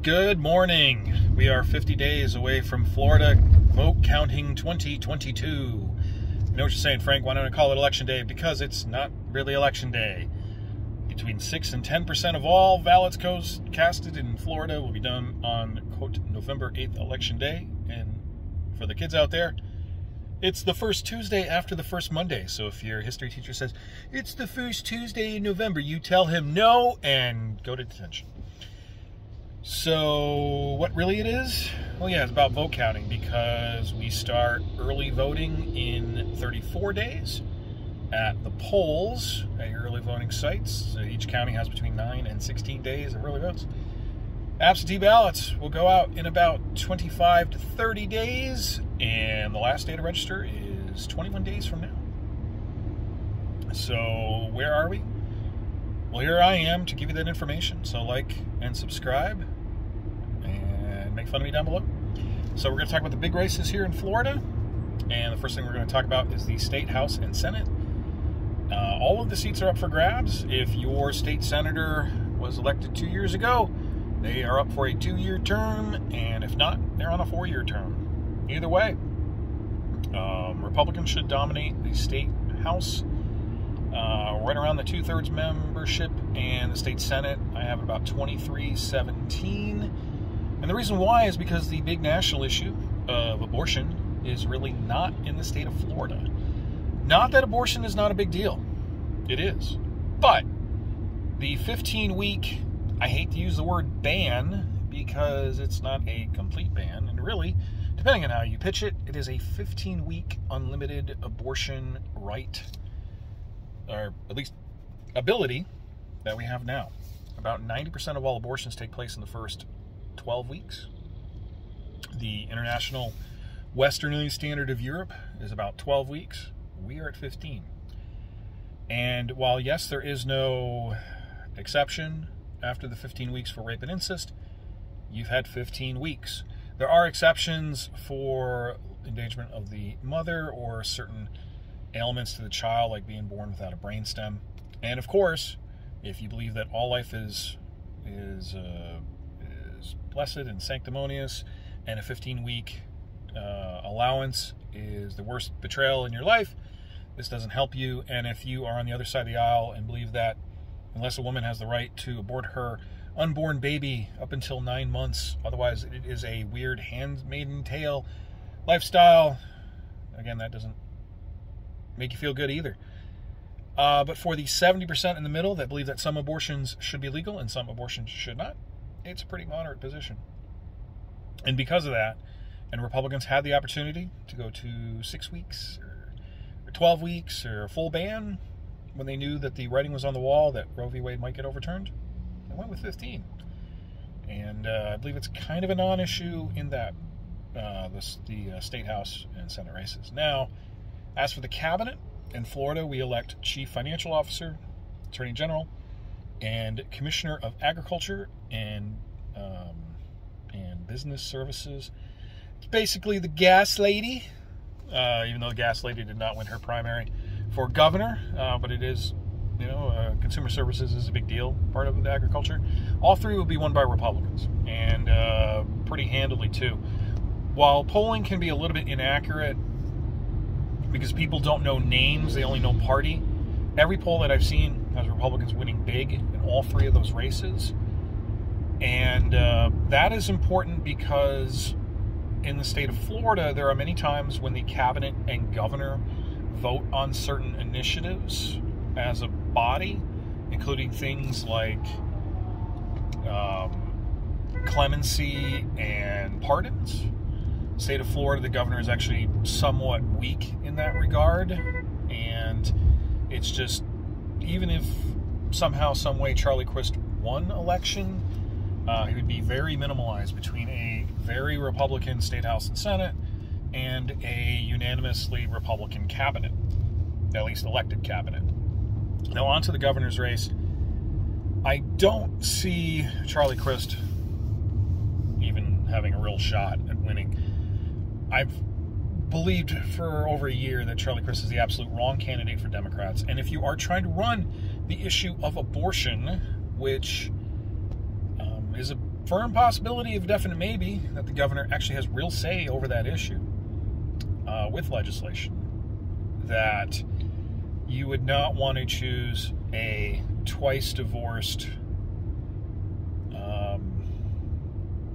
Good morning. We are 50 days away from Florida vote counting 2022. You know what you're saying, Frank? Why don't I call it Election Day? Because it's not really Election Day. Between 6 and 10% of all ballots casted in Florida will be done on, quote, November 8th, Election Day. And for the kids out there, it's the first Tuesday after the first Monday. So if your history teacher says, it's the first Tuesday in November, you tell him no and go to detention. So what really it is? Well, yeah, it's about vote counting because we start early voting in 34 days at the polls at your early voting sites. So each county has between 9 and 16 days of early votes. Absentee ballots will go out in about 25 to 30 days, and the last day to register is 21 days from now. So where are we? Well, here I am to give you that information. So like and subscribe and make fun of me down below. So we're going to talk about the big races here in Florida. And the first thing we're going to talk about is the state house and senate. All of the seats are up for grabs. If your state senator was elected 2 years ago, they are up for a 2-year term. And if not, they're on a 4-year term. Either way, Republicans should dominate the state house. Right around the 2/3 membership, and the state senate I have about 23-17, and the reason why is because the big national issue of abortion is really not in the state of Florida. Not that abortion is not a big deal, it is, but the 15-week, I hate to use the word ban because it's not a complete ban, and really, depending on how you pitch it, it is a 15-week unlimited abortion right, or at least ability, that we have now. About 90% of all abortions take place in the first 12 weeks. The international Western standard of Europe is about 12 weeks. We are at 15. And while, yes, there is no exception after the 15 weeks for rape and incest, you've had 15 weeks. There are exceptions for endangerment of the mother or certain ailments to the child, like being born without a brainstem. And of course, if you believe that all life is blessed and sanctimonious, and a 15-week allowance is the worst betrayal in your life, this doesn't help you. And if you are on the other side of the aisle and believe that unless a woman has the right to abort her unborn baby up until 9 months, otherwise it is a weird handmaiden tale lifestyle, again, that doesn't make you feel good either. But for the 70% in the middle that believe that some abortions should be legal and some abortions should not, it's a pretty moderate position. And because of that, and Republicans had the opportunity to go to 6 weeks or 12 weeks or a full ban when they knew that the writing was on the wall that Roe v. Wade might get overturned, they went with 15. And I believe it's kind of a non-issue in that the state house and senate races. Now, as for the cabinet, in Florida, we elect Chief Financial Officer, Attorney General, and Commissioner of Agriculture and Business Services. It's basically the gas lady, even though the gas lady did not win her primary for governor, but it is, consumer services is a big deal, part of the agriculture. All three will be won by Republicans, and pretty handily too. While polling can be a little bit inaccurate, because people don't know names, they only know party. Every poll that I've seen has Republicans winning big in all three of those races. And that is important because in the state of Florida, there are many times when the cabinet and governor vote on certain initiatives as a body, including things like clemency and pardons. State of Florida, the governor is actually somewhat weak in that regard, and it's just, even if somehow, some way Charlie Crist won election, he would be very minimalized between a very Republican state house and senate and a unanimously Republican cabinet, at least elected cabinet. Now on to the governor's race. I don't see Charlie Crist even having a real shot at winning. I've believed for over a year that Charlie Crist is the absolute wrong candidate for Democrats. And if you are trying to run the issue of abortion, which is a firm possibility of definite maybe that the governor actually has real say over that issue with legislation. That you would not want to choose a twice divorced,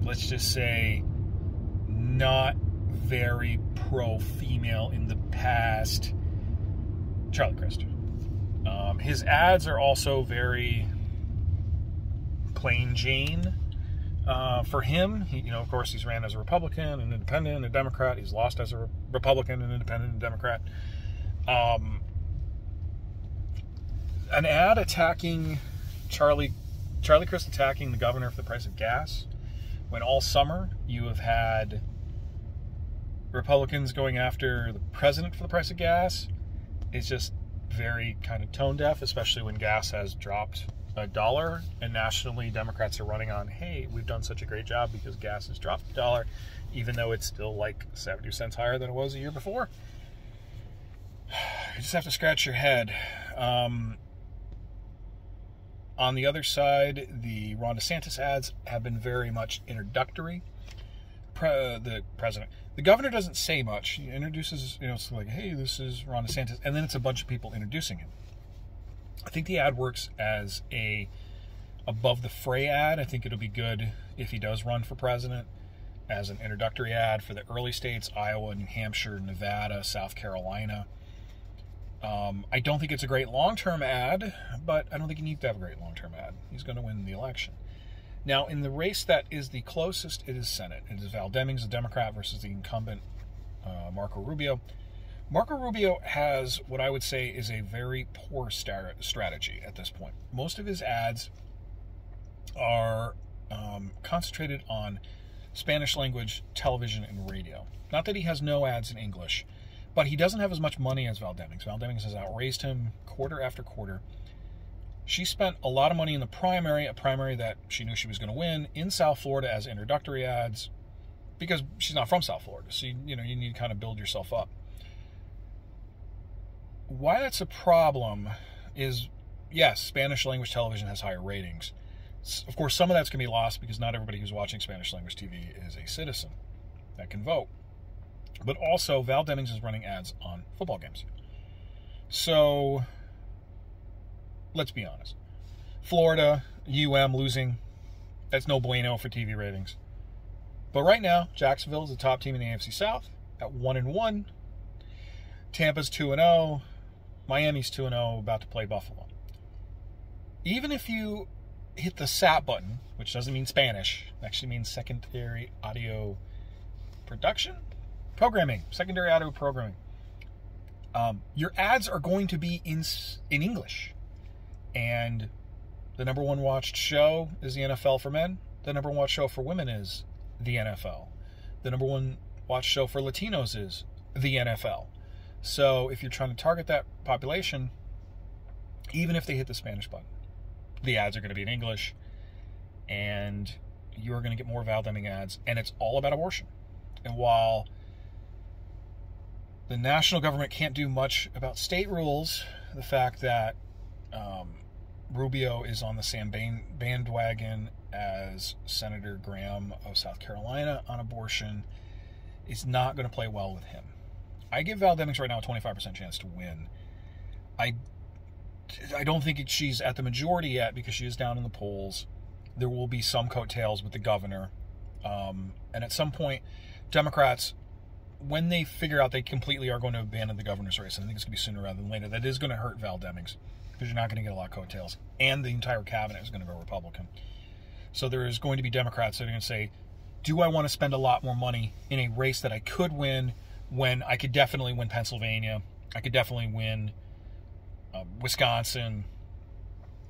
let's just say, not very pro-female in the past, Charlie Crist. His ads are also very plain Jane for him. He, of course, he's ran as a Republican, an Independent, and a Democrat. He's lost as a Republican, an Independent, and a Democrat. An ad attacking Charlie Crist attacking the governor for the price of gas, when all summer you have had Republicans going after the president for the price of gas, is just very kind of tone deaf, especially when gas has dropped $1, and nationally Democrats are running on, hey, we've done such a great job because gas has dropped $1, even though it's still like 70 cents higher than it was a year before. You just have to scratch your head. On the other side, the Ron DeSantis ads have been very much introductory. The governor doesn't say much. He introduces, it's like, hey, this is Ron DeSantis, and then it's a bunch of people introducing him. I think the ad works as a above the fray ad. I think it'll be good if he does run for president as an introductory ad for the early states, Iowa, New Hampshire, Nevada, South Carolina. I don't think it's a great long-term ad, but I don't think he needs to have a great long-term ad. He's going to win the election. Now, in the race that is the closest, it is Senate. It is Val Demings, a Democrat, versus the incumbent Marco Rubio. Marco Rubio has what I would say is a very poor strategy at this point. Most of his ads are concentrated on Spanish language television and radio. Not that he has no ads in English, but he doesn't have as much money as Val Demings. Val Demings has outraised him quarter after quarter. She spent a lot of money in the primary, a primary that she knew she was going to win, in South Florida as introductory ads, because she's not from South Florida, so you need to kind of build yourself up. Why that's a problem is, yes, Spanish language television has higher ratings. Of course, some of that's going to be lost because not everybody who's watching Spanish language TV is a citizen that can vote. But also, Val Demings is running ads on football games. So, let's be honest. Florida, losing, that's no bueno for TV ratings. But right now, Jacksonville is the top team in the AFC South at 1-1. Tampa's 2-0. Miami's 2-0, about to play Buffalo. Even if you hit the SAT button, which doesn't mean Spanish, it actually means secondary audio production? Programming. Secondary audio programming. Your ads are going to be in English. And the number one watched show is the NFL for men. The number one watched show for women is the NFL. The number one watched show for Latinos is the NFL. So if you're trying to target that population, even if they hit the Spanish button, the ads are going to be in English, and you're going to get more Val Deming ads, and it's all about abortion. And while the national government can't do much about state rules, the fact that Rubio is on the same bandwagon as Senator Graham of South Carolina on abortion is not going to play well with him. I give Val Demings right now a 25% chance to win. I don't think she's at the majority yet because she is down in the polls. There will be some coattails with the governor. And at some point, Democrats, when they figure out they completely are going to abandon the governor's race, and I think it's going to be sooner rather than later, that is going to hurt Val Demings because you're not going to get a lot of coattails. And the entire cabinet is going to go Republican. So there is going to be Democrats that are going to say, do I want to spend a lot more money in a race that I could win when I could definitely win Pennsylvania, I could definitely win Wisconsin,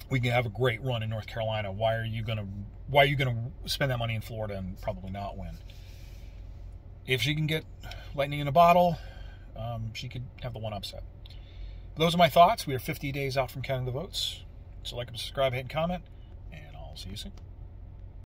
we can have a great run in North Carolina. Why are you gonna spend that money in Florida and probably not win? If she can get lightning in a bottle, she could have the one upset. But those are my thoughts. We are 50 days out from counting the votes. So like, subscribe, hit, and comment, and I'll see you soon.